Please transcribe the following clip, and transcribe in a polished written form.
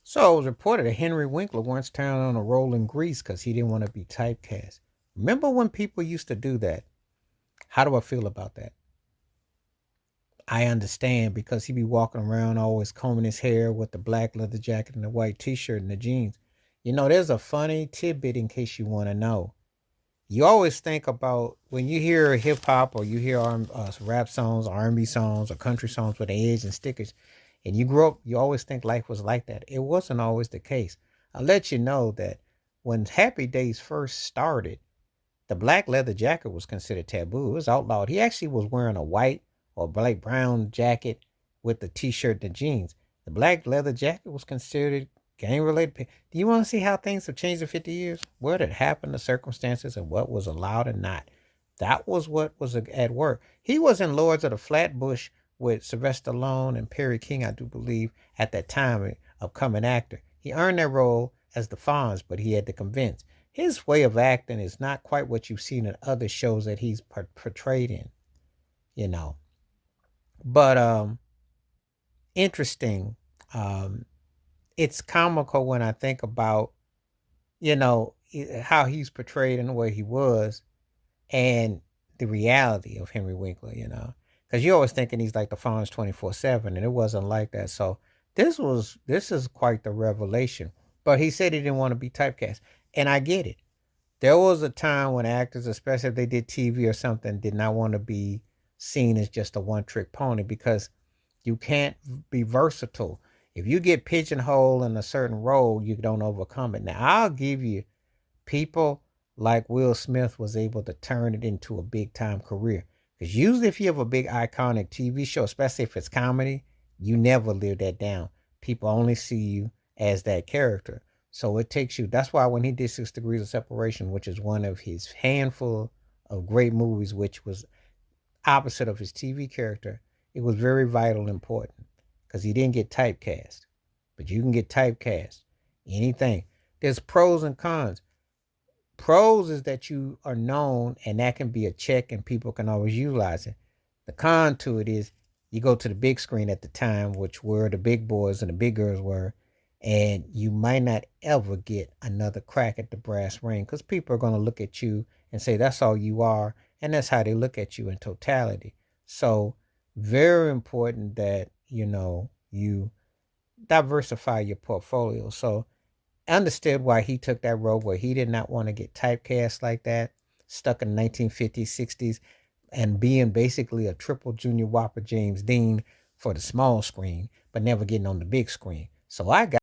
So it was reported that Henry Winkler once turned on a role in Grease because he didn't want to be typecast. Remember when people used to do that? How do I feel about that? I understand because he be walking around always combing his hair with the black leather jacket and the white t-shirt and the jeans. There's a funny tidbit in case you want to know. You always think about when you hear hip hop or you hear rap songs, R&B songs, or country songs with the edge and stickers, and you grew up, you always think life was like that. It wasn't always the case. I'll let you know that when Happy Days first started, the black leather jacket was considered taboo. It was outlawed. He actually was wearing a white or black brown jacket with the t-shirt and jeans. The black leather jacket was considered gang related. Do you want to see how things have changed in 50 years? What had happened, the circumstances, and what was allowed and not? That was what was at work. He was in Lords of the Flatbush with Sylvester Stallone and Perry King, I do believe, at that time, upcoming actor. He earned that role as the Fonz, but he had to convince. His way of acting is not quite what you've seen in other shows that he's portrayed in, you know. But interesting. Um, it's comical when I think about, how he's portrayed and where he was and the reality of Henry Winkler. Because you're always thinking he's like the Fonz 24/7, and it wasn't like that. So this is quite the revelation. But he said he didn't want to be typecast, and I get it. There was a time when actors, especially if they did TV or something, did not want to be seen as just a one-trick pony because you can't be versatile. If you get pigeonholed in a certain role, you don't overcome it. Now, I'll give you people like Will Smith was able to turn it into a big time career. Because usually, if you have a big iconic TV show, especially if it's comedy, you never live that down. People only see you as that character. So it takes you. That's why when he did 6 Degrees of Separation, which is one of his handful of great movies, which was opposite of his TV character, it was very vital and important because he didn't get typecast. But you can get typecast. Anything. There's pros and cons. Pros is that you are known and that can be a check and people can always utilize it. The con to it is you go to the big screen at the time, which were the big boys and the big girls were, and you might not ever get another crack at the brass ring because people are going to look at you and say that's all you are, and that's how they look at you in totality. So very important that you diversify your portfolio. So I understood why he took that road where he did not want to get typecast like that, stuck in the 1950s, 60s, and being basically a triple junior whopper James Dean for the small screen, but never getting on the big screen. So I got